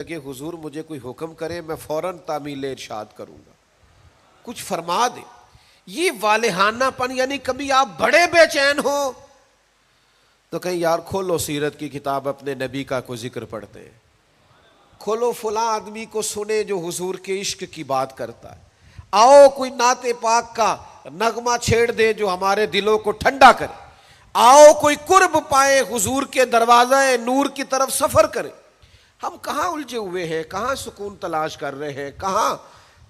کہ حضور مجھے کوئی حکم کرے میں فوراً تعمیل ارشاد کروں گا، کچھ فرما دے. یہ والہانہ پن، یعنی کبھی آپ بڑے بے چین ہو تو کہیں یار کھولو سیرت کی کتاب، اپنے نبی کا کوئی ذکر پڑھتے ہیں، کھولو فلاں آدمی کو سنے جو حضور کے عشق کی بات کرتا ہے، آؤ کوئی نعت پاک کا نغمہ چھیڑ دے جو ہمارے دلوں کو ٹھنڈا کرے، آؤ کوئی قرب پائے حضور کے دروازہ نور کی طرف سفر کرے. ہم کہاں الجھے ہوئے ہیں، کہاں سکون تلاش کر رہے ہیں، کہاں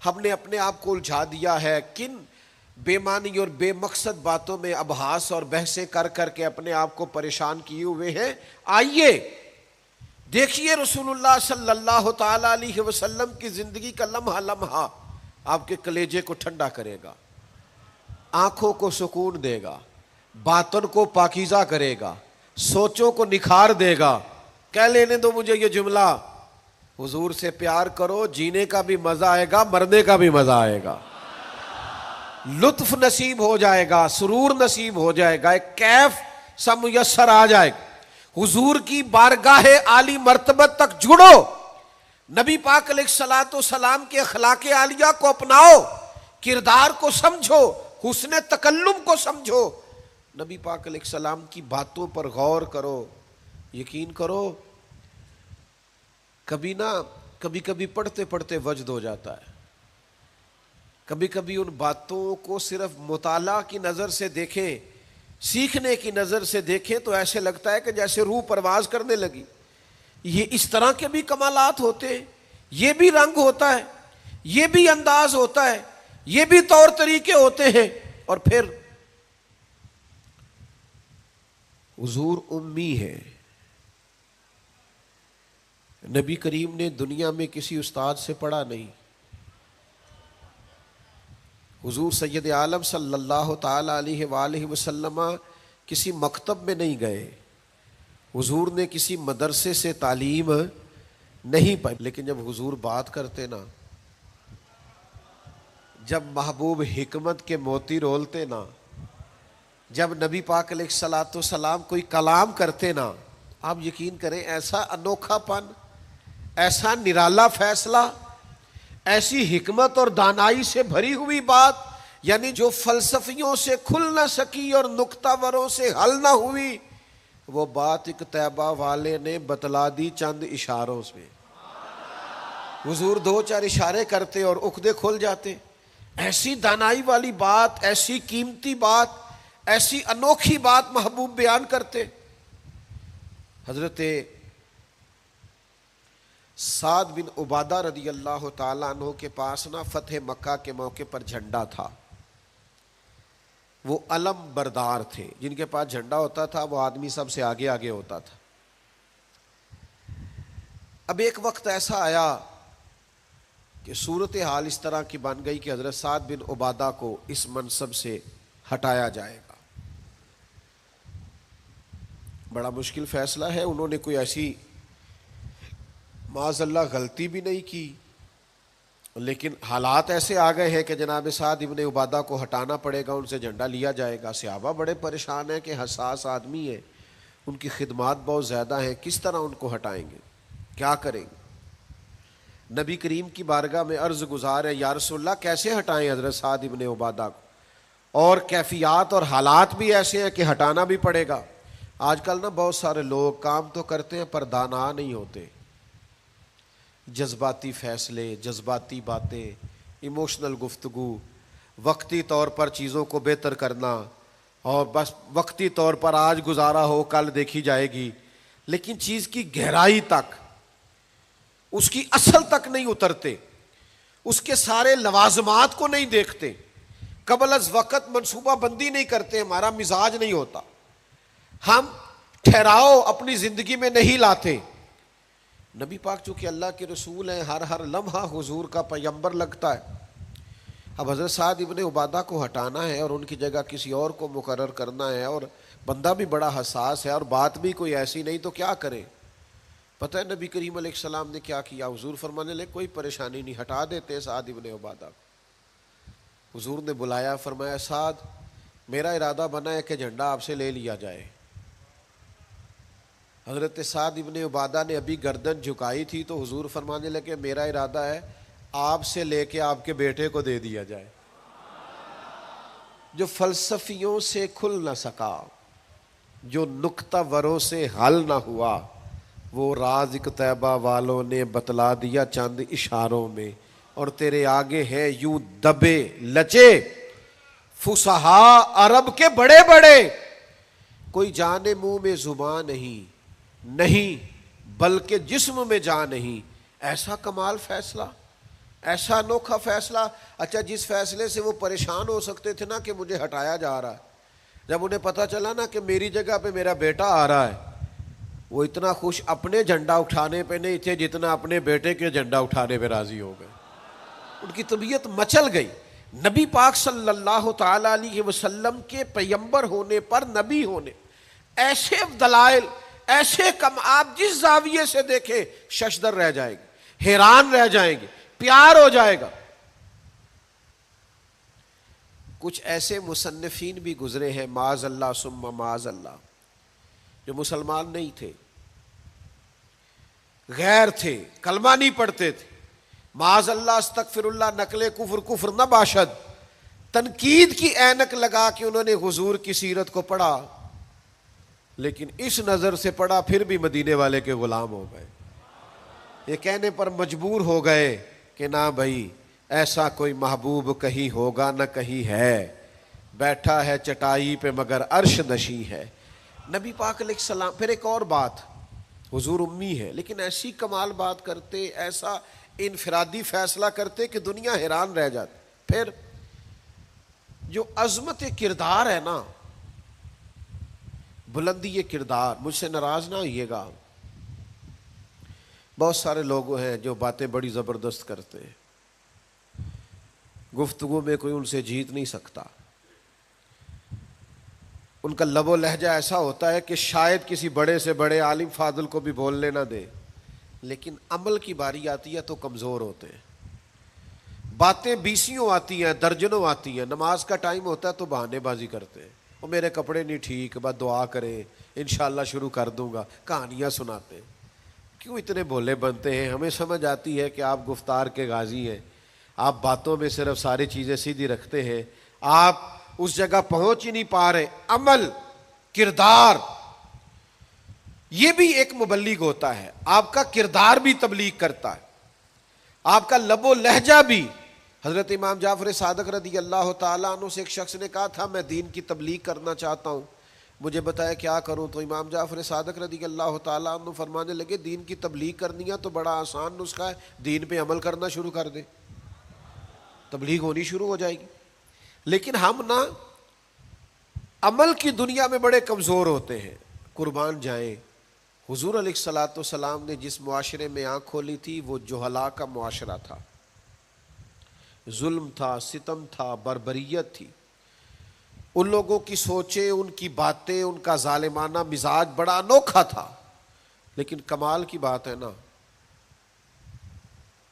ہم نے اپنے آپ کو الجھا دیا ہے، کن بے معنی اور بے مقصد باتوں میں ابحاث اور بحثیں کر کر کے اپنے آپ کو پریشان کیے ہوئے ہیں. آئیے دیکھیے رسول اللہ صلی اللہ تعالی علیہ وسلم کی زندگی کا لمحہ لمحہ آپ کے کلیجے کو ٹھنڈا کرے گا، آنکھوں کو سکون دے گا، باطن کو پاکیزہ کرے گا، سوچوں کو نکھار دے گا. کہہ لینے دو مجھے یہ جملہ، حضور سے پیار کرو، جینے کا بھی مزہ آئے گا، مرنے کا بھی مزہ آئے گا، لطف نصیب ہو جائے گا، سرور نصیب ہو جائے گا، ایک کیف سا میسر آ جائے گا. حضور کی بارگاہ عالی مرتبت تک جڑو، نبی پاک علیہ الصلوۃ والسلام کے اخلاق عالیہ کو اپناؤ، کردار کو سمجھو، حسن تکلم کو سمجھو، نبی پاک علیہ السلام کی باتوں پر غور کرو. یقین کرو کبھی کبھی پڑھتے پڑھتے وجد ہو جاتا ہے، کبھی کبھی ان باتوں کو صرف مطالعہ کی نظر سے دیکھیں، سیکھنے کی نظر سے دیکھیں تو ایسے لگتا ہے کہ جیسے روح پرواز کرنے لگی. یہ اس طرح کے بھی کمالات ہوتے ہیں، یہ بھی رنگ ہوتا ہے، یہ بھی انداز ہوتا ہے، یہ بھی طور طریقے ہوتے ہیں. اور پھر حضور امی ہے. نبی کریم نے دنیا میں کسی استاد سے پڑھا نہیں، حضور سید عالم صلی اللہ تعالی علیہ وآلہ وسلم کسی مکتب میں نہیں گئے، حضور نے کسی مدرسے سے تعلیم نہیں پائی. لیکن جب حضور بات کرتے نا، جب محبوب حکمت کے موتی رولتے نا، جب نبی پاک علیہ الصلوۃ والسلام کوئی کلام کرتے نا، آپ یقین کریں ایسا انوکھا پن، ایسا نرالا فیصلہ، ایسی حکمت اور دانائی سے بھری ہوئی بات، یعنی جو فلسفیوں سے کھل نہ سکی اور نکتہ وروں سے حل نہ ہوئی، وہ بات ایک طیبہ والے نے بتلا دی چند اشاروں سے. حضور دو چار اشارے کرتے اور عقدے کھل جاتے. ایسی دانائی والی بات، ایسی قیمتی بات، ایسی انوکھی بات محبوب بیان کرتے. حضرت سعد بن عبادہ رضی اللہ تعالیٰ عنہ کے پاس نا فتح مکہ کے موقع پر جھنڈا تھا. وہ علم بردار تھے، جن کے پاس جھنڈا ہوتا تھا وہ آدمی سب سے آگے آگے ہوتا تھا. اب ایک وقت ایسا آیا کہ صورتحال اس طرح کی بن گئی کہ حضرت سعد بن عبادہ کو اس منصب سے ہٹایا جائے گا. بڑا مشکل فیصلہ ہے. انہوں نے کوئی ایسی معاذ اللہ غلطی بھی نہیں کی، لیکن حالات ایسے آ گئے ہیں کہ جناب سعد ابن عبادہ کو ہٹانا پڑے گا، ان سے جھنڈا لیا جائے گا. صحابہ بڑے پریشان ہیں کہ حساس آدمی ہے، ان کی خدمات بہت زیادہ ہیں، کس طرح ان کو ہٹائیں گے، کیا کریں گے. نبی کریم کی بارگاہ میں عرض گزار ہے، یا رسول اللہ کیسے ہٹائیں حضرت سعد ابن عبادہ کو، اور کیفیات اور حالات بھی ایسے ہیں کہ ہٹانا بھی پڑے گا. آج کل نا بہت سارے لوگ کام تو کرتے ہیں پر دانا نہیں ہوتے، جذباتی فیصلے، جذباتی باتیں، ایموشنل گفتگو، وقتی طور پر چیزوں کو بہتر کرنا، اور بس وقتی طور پر آج گزارا ہو کل دیکھی جائے گی، لیکن چیز کی گہرائی تک، اس کی اصل تک نہیں اترتے، اس کے سارے لوازمات کو نہیں دیکھتے، قبل از وقت منصوبہ بندی نہیں کرتے. ہمارا مزاج نہیں ہوتا، ہم ٹھہراؤ اپنی زندگی میں نہیں لاتے. نبی پاک چونکہ اللہ کے رسول ہیں، ہر لمحہ حضور کا پیغمبر لگتا ہے. اب حضرت سعد ابن عبادہ کو ہٹانا ہے اور ان کی جگہ کسی اور کو مقرر کرنا ہے، اور بندہ بھی بڑا حساس ہے اور بات بھی کوئی ایسی نہیں، تو کیا کریں. پتہ ہے نبی کریم علیہ السلام نے کیا کیا؟ حضور فرمانے لگے کوئی پریشانی نہیں، ہٹا دیتے سعد ابن عبادہ کو. حضور نے بلایا، فرمایا سعد میرا ارادہ بنا ہے کہ جھنڈا آپ سے لے لیا جائے. حضرت سعد ابن عبادہ نے ابھی گردن جھکائی تھی تو حضور فرمانے لگے میرا ارادہ ہے آپ سے لے کے آپ کے بیٹے کو دے دیا جائے. جو فلسفیوں سے کھل نہ سکا، جو نکتہ وروں سے حل نہ ہوا، وہ راز ایک طیبہ والوں نے بتلا دیا چند اشاروں میں. اور تیرے آگے ہیں یوں دبے لچے فصحا عرب کے بڑے بڑے، کوئی جانے منہ میں زبان نہیں بلکہ جسم میں جان نہیں. ایسا کمال فیصلہ، ایسا انوکھا فیصلہ. اچھا جس فیصلے سے وہ پریشان ہو سکتے تھے نا کہ مجھے ہٹایا جا رہا ہے، جب انہیں پتہ چلا نا کہ میری جگہ پہ میرا بیٹا آ رہا ہے، وہ اتنا خوش اپنے جھنڈا اٹھانے پہ نہیں تھے جتنا اپنے بیٹے کے جھنڈا اٹھانے پہ راضی ہو گئے. ان کی طبیعت مچل گئی. نبی پاک صلی اللہ تعالی علیہ وسلم کے پیغمبر ہونے پر، نبی ہونے، ایسے دلائل، ایسے کم، آپ جس زاویے سے دیکھیں ششدر رہ جائے گے، حیران رہ جائیں گے، پیار ہو جائے گا. کچھ ایسے مصنفین بھی گزرے ہیں معاذ اللہ ثم معاذ اللہ، جو مسلمان نہیں تھے، غیر تھے، کلمہ نہیں پڑھتے تھے، معاذ اللہ استغفر اللہ، نقل کفر نہ باشد، تنقید کی اینک لگا کے انہوں نے حضور کی سیرت کو پڑھا، لیکن اس نظر سے پڑھا پھر بھی مدینے والے کے غلام ہو گئے. یہ کہنے پر مجبور ہو گئے کہ نہ بھائی ایسا کوئی محبوب کہیں ہوگا نہ کہیں ہے، بیٹھا ہے چٹائی پہ مگر عرش نشیں ہے. نبی پاک علیہ السلام. پھر ایک اور بات، حضور امی ہے لیکن ایسی کمال بات کرتے، ایسا انفرادی فیصلہ کرتے کہ دنیا حیران رہ جاتی. پھر جو عظمت کردار ہے نا، بلندی کردار، مجھ سے ناراض نہ ہوئیے گا، بہت سارے لوگ ہیں جو باتیں بڑی زبردست کرتے ہیں، گفتگو میں کوئی ان سے جیت نہیں سکتا. ان کا لب و لہجہ ایسا ہوتا ہے کہ شاید کسی بڑے سے بڑے عالم فاضل کو بھی بولنے نہ دے، لیکن عمل کی باری آتی ہے تو کمزور ہوتے ہیں. باتیں بیسیوں آتی ہیں، درجنوں آتی ہیں، نماز کا ٹائم ہوتا ہے تو بہانے بازی کرتے ہیں، وہ میرے کپڑے نہیں ٹھیک، بس دعا کریں انشاءاللہ شروع کر دوں گا، کہانیاں سناتے ہیں. کیوں اتنے بھولے بنتے ہیں؟ ہمیں سمجھ آتی ہے کہ آپ گفتار کے غازی ہیں، آپ باتوں میں صرف ساری چیزیں سیدھی رکھتے ہیں، آپ اس جگہ پہنچ ہی نہیں پا رہے. عمل، کردار، یہ بھی ایک مبلغ ہوتا ہے. آپ کا کردار بھی تبلیغ کرتا ہے، آپ کا لب و لہجہ بھی. حضرت امام جعفر صادق رضی اللہ تعالیٰ عنہ سے ایک شخص نے کہا تھا میں دین کی تبلیغ کرنا چاہتا ہوں، مجھے بتایا کیا کروں. تو امام جعفر صادق رضی اللہ تعالیٰ عنہ فرمانے لگے دین کی تبلیغ کرنی ہے تو بڑا آسان نسخہ ہے، دین پہ عمل کرنا شروع کر دے، تبلیغ ہونی شروع ہو جائے گی. لیکن ہم نا عمل کی دنیا میں بڑے کمزور ہوتے ہیں. قربان جائیں، حضور علیہ الصلوۃ والسلام نے جس معاشرے میں آنکھ کھولی تھی وہ جہلا کا معاشرہ تھا، ظلم تھا، ستم تھا، بربریت تھی. ان لوگوں کی سوچیں، ان کی باتیں، ان کا ظالمانہ مزاج بڑا انوکھا تھا. لیکن کمال کی بات ہے نا،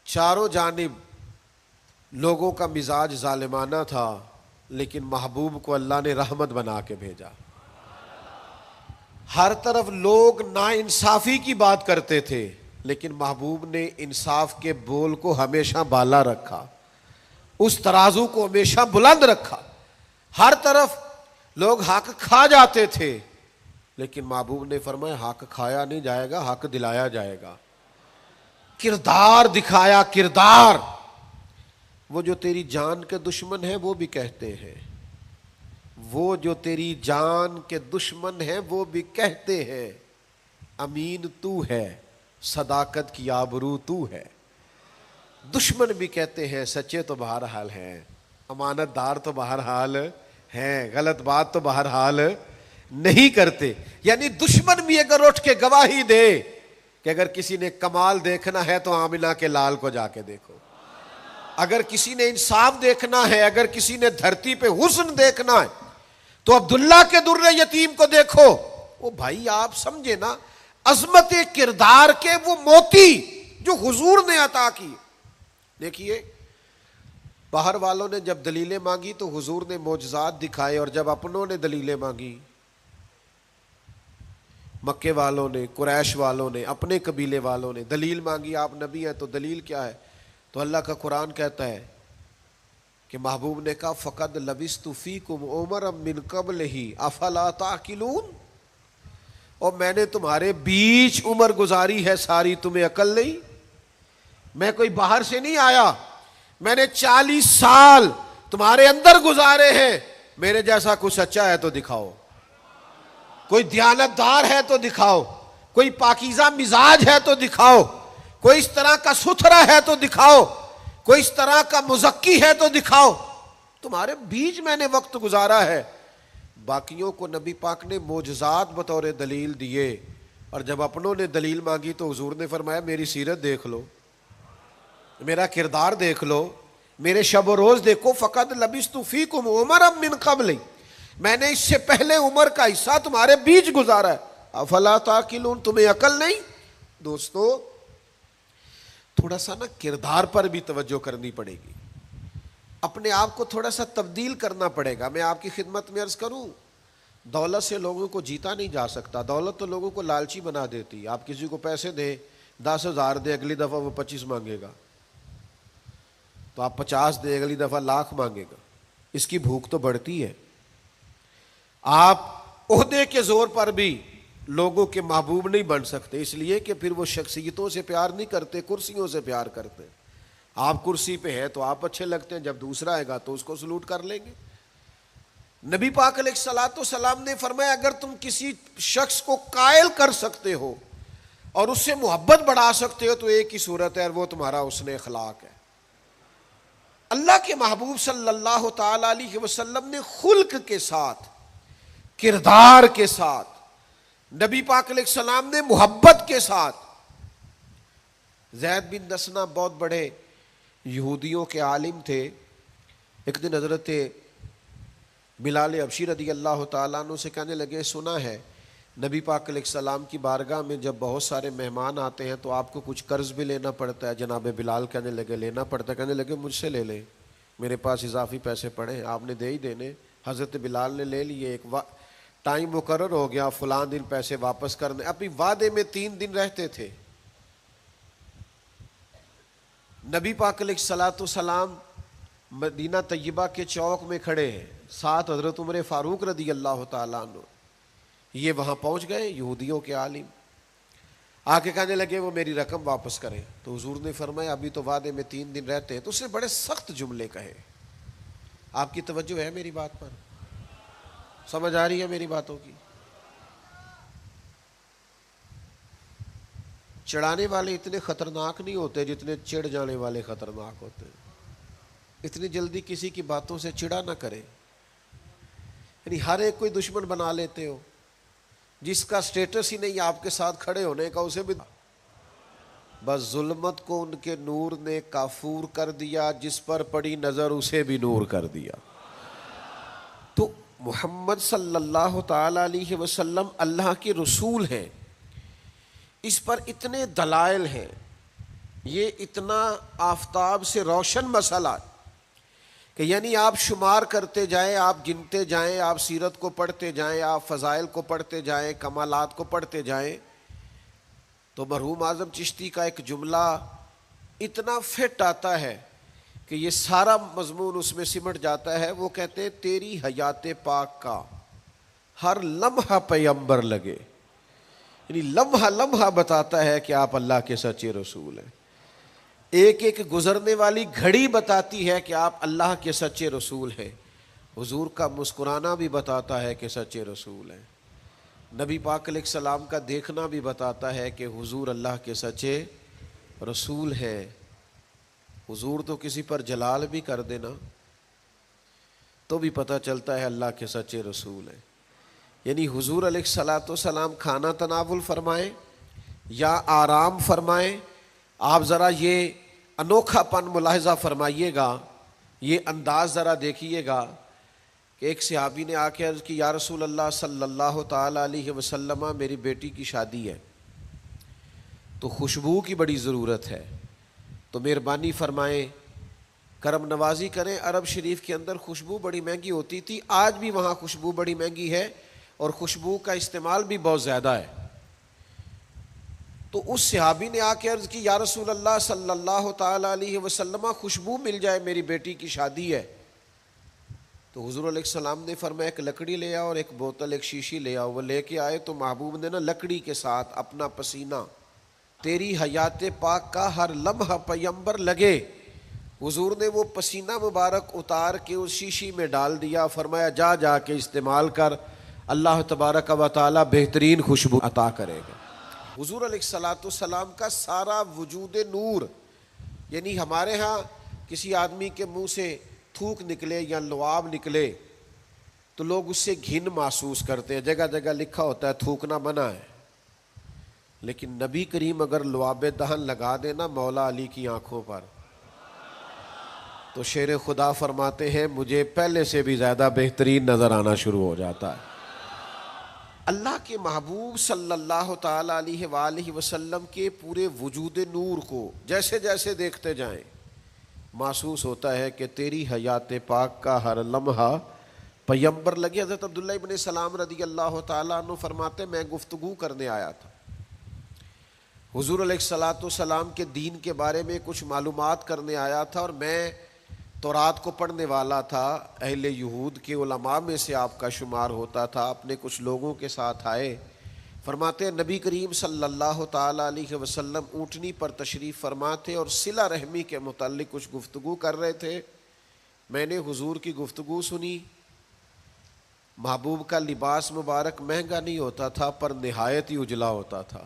چاروں جانب لوگوں کا مزاج ظالمانہ تھا، لیکن محبوب کو اللہ نے رحمت بنا کے بھیجا. ہر طرف لوگ ناانصافی کی بات کرتے تھے، لیکن محبوب نے انصاف کے بول کو ہمیشہ بالا رکھا، اس ترازو کو ہمیشہ بلند رکھا. ہر طرف لوگ حق کھا جاتے تھے، لیکن محبوب نے فرمایا حق کھایا نہیں جائے گا، حق دلایا جائے گا. کردار دکھایا، کردار. وہ جو تیری جان کے دشمن ہیں وہ بھی کہتے ہیں، وہ جو تیری جان کے دشمن ہیں وہ بھی کہتے ہیں امین تو ہے، صداقت کی آبرو تو ہے. دشمن بھی کہتے ہیں سچے تو بہرحال ہیں، امانت دار تو بہرحال ہیں، غلط بات تو بہرحال نہیں کرتے. یعنی دشمن بھی اگر اٹھ کے گواہی دے کہ اگر کسی نے کمال دیکھنا ہے تو آمنہ کے لال کو جا کے دیکھو، اگر کسی نے انصاف دیکھنا ہے، اگر کسی نے دھرتی پہ حسن دیکھنا ہے تو عبداللہ کے در یتیم کو دیکھو. وہ بھائی آپ سمجھے نا عظمت کردار کے وہ موتی جو حضور نے عطا کی. دیکھیے باہر والوں نے جب دلیلیں مانگی تو حضور نے معجزات دکھائے، اور جب اپنوں نے دلیلیں مانگی مکے والوں نے، قریش والوں نے، اپنے قبیلے والوں نے دلیل مانگی، آپ نبی ہیں تو دلیل کیا ہے؟ تو اللہ کا قرآن کہتا ہے کہ محبوب نے کہا فقد لبثت فیکم عمرا من قبلہ افلا تعقلون، اور میں نے تمہارے بیچ عمر گزاری ہے ساری، تمہیں عقل نہیں؟ میں کوئی باہر سے نہیں آیا، میں نے 40 سال تمہارے اندر گزارے ہیں، میرے جیسا کچھ سچا ہے تو دکھاؤ، کوئی دیانتدار ہے تو دکھاؤ، کوئی پاکیزہ مزاج ہے تو دکھاؤ، کوئی اس طرح کا ستھرا ہے تو دکھاؤ، کوئی اس طرح کا مزکی ہے تو دکھاؤ، تمہارے بیچ میں نے وقت گزارا ہے۔ باقیوں کو نبی پاک نے معجزات بطور دلیل دیے، اور جب اپنوں نے دلیل مانگی تو حضور نے فرمایا میری سیرت دیکھ لو، میرا کردار دیکھ لو، میرے شب و روز دیکھو، فقد لبثت فیکم عمرا من قبل، میں نے اس سے پہلے عمر کا حصہ تمہارے بیچ گزارا ہے، افلا تعقلون، تمہیں عقل نہیں؟ دوستو تھوڑا سا نا کردار پر بھی توجہ کرنی پڑے گی، اپنے آپ کو تھوڑا سا تبدیل کرنا پڑے گا۔ میں آپ کی خدمت میں عرض کروں، دولت سے لوگوں کو جیتا نہیں جا سکتا، دولت تو لوگوں کو لالچی بنا دیتی۔ آپ کسی کو پیسے دیں، 10,000 دیں، اگلی دفعہ وہ 25 مانگے گا، تو آپ 50 دیں، اگلی دفعہ 1,00,000 مانگے گا، اس کی بھوک تو بڑھتی ہے۔ آپ عہدے کے زور پر بھی لوگوں کے محبوب نہیں بن سکتے، اس لیے کہ پھر وہ شخصیتوں سے پیار نہیں کرتے، کرسیوں سے پیار کرتے۔ آپ کرسی پہ ہے تو آپ اچھے لگتے ہیں، جب دوسرا آئے گا تو اس کو سلوٹ کر لیں گے۔ نبی پاک علیہ الصلوۃ والسلام نے فرمایا اگر تم کسی شخص کو قائل کر سکتے ہو اور اس سے محبت بڑھا سکتے ہو تو ایک ہی صورت ہے، اور وہ تمہارا حسن اخلاق ہے۔ اللہ کے محبوب صلی اللہ تعالی علیہ وسلم نے خلق کے ساتھ، کردار کے ساتھ، نبی پاک علیہ السلام نے محبت کے ساتھ، زید بن دسنہ بہت بڑے یہودیوں کے عالم تھے، ایک دن حضرت بلال حبشی رضی اللہ تعالیٰ عنہ سے کہنے لگے سنا ہے نبی پاک علیہ السلام کی بارگاہ میں جب بہت سارے مہمان آتے ہیں تو آپ کو کچھ قرض بھی لینا پڑتا ہے۔ جناب بلال کہنے لگے لینا پڑتا ہے، کہنے لگے مجھ سے لے لیں، میرے پاس اضافی پیسے پڑے ہیں، آپ نے دے ہی دینے۔ حضرت بلال نے لے لیے، ایک ٹائم مقرر ہو گیا، فلاں دن پیسے واپس کرنے، اپنی وعدے میں 3 دن رہتے تھے۔ نبی پاک علیہ الصلوۃ والسلام مدینہ طیبہ کے چوک میں کھڑے ہیں، ساتھ حضرت عمر فاروق رضی اللہ تعالیٰ عنہ، یہ وہاں پہنچ گئے یہودیوں کے عالم، آ کے کہنے لگے وہ میری رقم واپس کریں، تو حضور نے فرمایا ابھی تو وعدے میں 3 دن رہتے ہیں، تو اس نے بڑے سخت جملے کہے۔ آپ کی توجہ ہے میری بات پر؟ سمجھ آ رہی ہے میری باتوں کی؟ چڑھانے والے اتنے خطرناک نہیں ہوتے جتنے چڑھ جانے والے خطرناک ہوتے ہیں۔ اتنی جلدی کسی کی باتوں سے چڑھا نہ کرے، یعنی ہر ایک کوئی دشمن بنا لیتے ہو، جس کا سٹیٹس ہی نہیں آپ کے ساتھ کھڑے ہونے کا اسے بھی، بس ظلمت کو ان کے نور نے کافور کر دیا، جس پر پڑی نظر اسے بھی نور کر دیا۔ تو محمد صلی اللہ تعالی علیہ وسلم اللہ کے رسول ہیں، اس پر اتنے دلائل ہیں، یہ اتنا آفتاب سے روشن مسئلہ کہ یعنی آپ شمار کرتے جائیں، آپ گنتے جائیں، آپ سیرت کو پڑھتے جائیں، آپ فضائل کو پڑھتے جائیں، کمالات کو پڑھتے جائیں، تو مرحوم اعظم چشتی کا ایک جملہ اتنا فٹ آتا ہے کہ یہ سارا مضمون اس میں سمٹ جاتا ہے۔ وہ کہتے ہیں تیری حیات پاک کا ہر لمحہ پیغمبر لگے، یعنی لمحہ لمحہ بتاتا ہے کہ آپ اللہ کے سچے رسول ہیں، ایک ایک گزرنے والی گھڑی بتاتی ہے کہ آپ اللہ کے سچے رسول ہیں۔ حضور کا مسکرانا بھی بتاتا ہے کہ سچے رسول ہیں، نبی پاک علیہ السلام کا دیکھنا بھی بتاتا ہے کہ حضور اللہ کے سچے رسول ہیں۔ حضور تو کسی پر جلال بھی کر دینا تو بھی پتہ چلتا ہے اللہ کے سچے رسول ہیں۔ یعنی حضور علیہ الصلوۃ والسلام کھانا تناول فرمائیں یا آرام فرمائیں، آپ ذرا یہ انوکھا پن ملاحظہ فرمائیے گا، یہ انداز ذرا دیکھیے گا کہ ایک صحابی نے آ کے عرض کی یا رسول اللہ صلی اللہ تعالی علیہ وسلم میری بیٹی کی شادی ہے تو خوشبو کی بڑی ضرورت ہے، تو مہربانی فرمائیں کرم نوازی کریں۔ عرب شریف کے اندر خوشبو بڑی مہنگی ہوتی تھی، آج بھی وہاں خوشبو بڑی مہنگی ہے اور خوشبو کا استعمال بھی بہت زیادہ ہے۔ تو اس صحابی نے آ کے عرض کی یا رسول اللہ صلی اللہ تعالی علیہ وسلم خوشبو مل جائے، میری بیٹی کی شادی ہے۔ تو حضور علیہ السلام نے فرمایا ایک لکڑی لے آؤ اور ایک بوتل ایک شیشی لے آؤ۔ وہ لے کے آئے تو محبوب نے نا لکڑی کے ساتھ اپنا پسینہ تیری حیات پاک کا ہر لمحہ پیمبر لگے، حضور نے وہ پسینہ مبارک اتار کے اس شیشی میں ڈال دیا، فرمایا جا جا کے استعمال کر، اللہ تبارک و تعالی بہترین خوشبو عطا کرے گا۔ حضور علیہ السلام کا سارا وجود نور، یعنی ہمارے ہاں کسی آدمی کے منہ سے تھوک نکلے یا لعاب نکلے تو لوگ اس سے گھن محسوس کرتے ہیں، جگہ جگہ لکھا ہوتا ہے تھوکنا منع ہے، لیکن نبی کریم اگر لعاب دہن لگا دینا مولا علی کی آنکھوں پر تو شیر خدا فرماتے ہیں مجھے پہلے سے بھی زیادہ بہترین نظر آنا شروع ہو جاتا ہے۔ اللہ کے محبوب صلی اللہ تعالی علیہ وآلہ وسلم کے پورے وجود نور کو جیسے جیسے دیکھتے جائیں محسوس ہوتا ہے کہ تیری حیات پاک کا ہر لمحہ پیمبر لگے۔ حضرت عبداللہ ابن سلام رضی اللہ تعالیٰ عنہ فرماتے میں گفتگو کرنے آیا تھا، حضور علیہ السلام کے دین کے بارے میں کچھ معلومات کرنے آیا تھا، اور میں تورات کو پڑھنے والا تھا، اہل یہود کے علماء میں سے آپ کا شمار ہوتا تھا، اپنے کچھ لوگوں کے ساتھ آئے۔ فرماتے ہیں نبی کریم صلی اللہ تعالی علیہ وسلم اونٹنی پر تشریف فرما تھے اور صلہ رحمی کے متعلق کچھ گفتگو کر رہے تھے۔ میں نے حضور کی گفتگو سنی۔ محبوب کا لباس مبارک مہنگا نہیں ہوتا تھا پر نہایت ہی اجلا ہوتا تھا،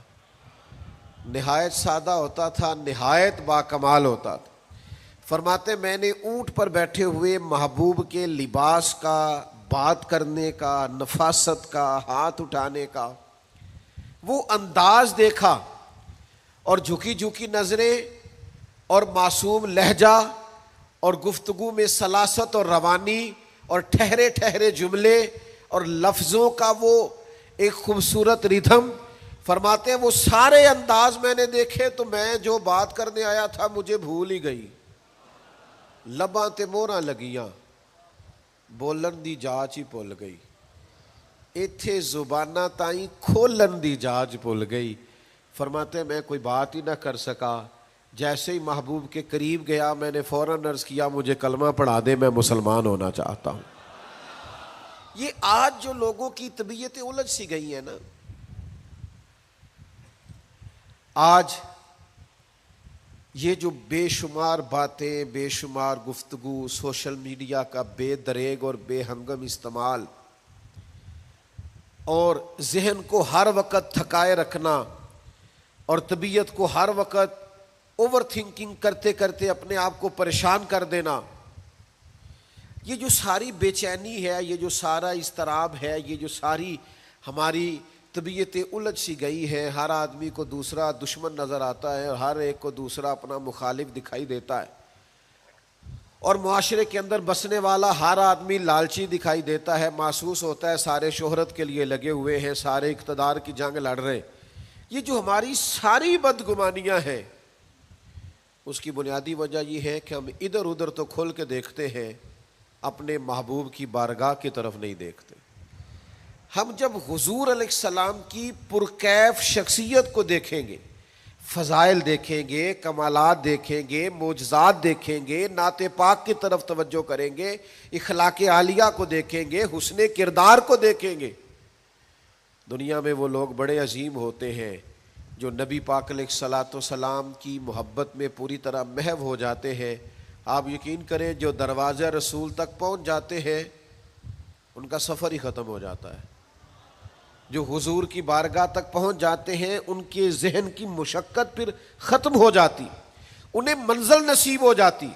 نہایت سادہ ہوتا تھا، نہایت باکمال ہوتا تھا۔ فرماتے میں نے اونٹ پر بیٹھے ہوئے محبوب کے لباس کا، بات کرنے کا، نفاست کا، ہاتھ اٹھانے کا وہ انداز دیکھا، اور جھکی جھکی نظریں اور معصوم لہجہ اور گفتگو میں سلاست اور روانی اور ٹھہرے ٹھہرے جملے اور لفظوں کا وہ ایک خوبصورت ریدھم۔ فرماتے ہیں وہ سارے انداز میں نے دیکھے تو میں جو بات کرنے آیا تھا مجھے بھول ہی گئی، لباں تے موہراں لگیاں، بولن دی جاچ ہی بھول گئی، ایتھے زباناں تائیں کھولن دی جاچ بھول گئی۔ فرماتے ہیں میں کوئی بات ہی نہ کر سکا، جیسے ہی محبوب کے قریب گیا میں نے فوراً عرض کیا مجھے کلمہ پڑھا دے، میں مسلمان ہونا چاہتا ہوں۔ یہ آج جو لوگوں کی طبیعتیں الجھ سی گئی ہیں نا، آج یہ جو بے شمار باتیں، بے شمار گفتگو، سوشل میڈیا کا بے دریغ اور بے ہنگم استعمال، اور ذہن کو ہر وقت تھکائے رکھنا اور طبیعت کو ہر وقت اوور تھنکنگ کرتے کرتے اپنے آپ کو پریشان کر دینا، یہ جو ساری بے چینی ہے، یہ جو سارا اضطراب ہے، یہ جو ساری ہماری طبیعتیں الجھ سی گئی ہیں، ہر آدمی کو دوسرا دشمن نظر آتا ہے اور ہر ایک کو دوسرا اپنا مخالف دکھائی دیتا ہے، اور معاشرے کے اندر بسنے والا ہر آدمی لالچی دکھائی دیتا ہے، محسوس ہوتا ہے سارے شہرت کے لیے لگے ہوئے ہیں، سارے اقتدار کی جنگ لڑ رہے۔ یہ جو ہماری ساری بدگمانیاں ہیں اس کی بنیادی وجہ یہ ہے کہ ہم ادھر ادھر تو کھل کے دیکھتے ہیں، اپنے محبوب کی بارگاہ کی طرف نہیں دیکھتے۔ ہم جب حضور علیہ السلام کی پرکیف شخصیت کو دیکھیں گے، فضائل دیکھیں گے، کمالات دیکھیں گے، معجزات دیکھیں گے، نعت پاک کی طرف توجہ کریں گے، اخلاق عالیہ کو دیکھیں گے، حسن کردار کو دیکھیں گے، دنیا میں وہ لوگ بڑے عظیم ہوتے ہیں جو نبی پاک علیہ الصلوۃ والسلام کی محبت میں پوری طرح محو ہو جاتے ہیں۔ آپ یقین کریں جو دروازہ رسول تک پہنچ جاتے ہیں ان کا سفر ہی ختم ہو جاتا ہے، جو حضور کی بارگاہ تک پہنچ جاتے ہیں ان کے ذہن کی مشقت پھر ختم ہو جاتی، انہیں منزل نصیب ہو جاتی۔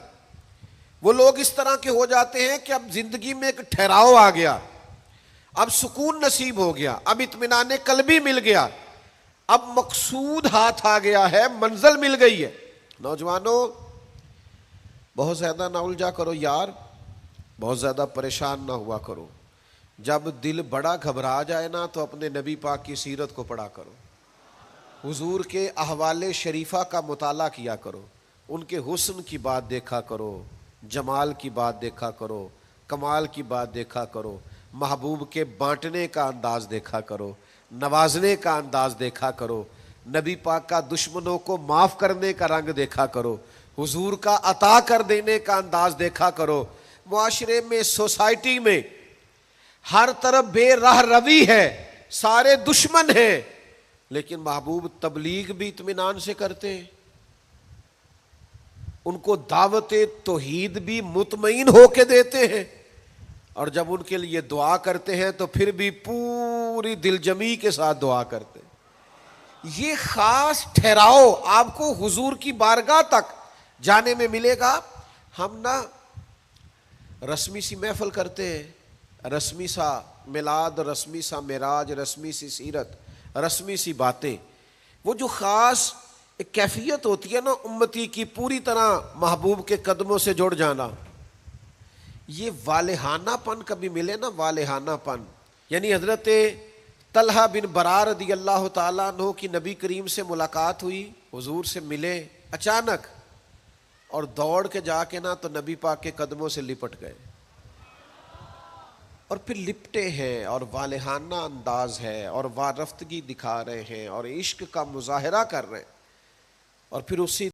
وہ لوگ اس طرح کے ہو جاتے ہیں کہ اب زندگی میں ایک ٹھہراؤ آ گیا، اب سکون نصیب ہو گیا، اب اطمینان قلبی مل گیا، اب مقصود ہاتھ آ گیا ہے، منزل مل گئی ہے۔ نوجوانوں بہت زیادہ نہ الجھا کرو یار، بہت زیادہ پریشان نہ ہوا کرو، جب دل بڑا گھبرا جائے نا تو اپنے نبی پاک کی سیرت کو پڑھا کرو، حضور کے احوال شریفہ کا مطالعہ کیا کرو، ان کے حسن کی بات دیکھا کرو، جمال کی بات دیکھا کرو، کمال کی بات دیکھا کرو، محبوب کے بانٹنے کا انداز دیکھا کرو، نوازنے کا انداز دیکھا کرو، نبی پاک کا دشمنوں کو معاف کرنے کا رنگ دیکھا کرو، حضور کا عطا کر دینے کا انداز دیکھا کرو۔ معاشرے میں، سوسائٹی میں ہر طرف بے راہ روی ہے، سارے دشمن ہیں، لیکن محبوب تبلیغ بھی اطمینان سے کرتے ہیں، ان کو دعوت توحید بھی مطمئن ہو کے دیتے ہیں، اور جب ان کے لیے دعا کرتے ہیں تو پھر بھی پوری دل جمی کے ساتھ دعا کرتے ہیں۔ یہ خاص ٹھہراؤ آپ کو حضور کی بارگاہ تک جانے میں ملے گا۔ ہم نا رسمی سی محفل کرتے ہیں، رسمی سا میلاد، رسمی سا معراج، رسمی سی سیرت، رسمی سی باتیں، وہ جو خاص ایک کیفیت ہوتی ہے نا امتی کی پوری طرح محبوب کے قدموں سے جڑ جانا، یہ والہانہ پن کبھی ملے نا، والہانہ پن، یعنی حضرت طلحہ بن برا رضی اللہ تعالیٰ عنہ کی نبی کریم سے ملاقات ہوئی، حضور سے ملے اچانک، اور دوڑ کے جا کے نا تو نبی پاک کے قدموں سے لپٹ گئے، اور پھر لپٹے ہیں، اور والہانہ انداز ہے، اور وارفتگی دکھا رہے ہیں، اور عشق کا مظاہرہ کر رہے ہیں، اور پھر اسی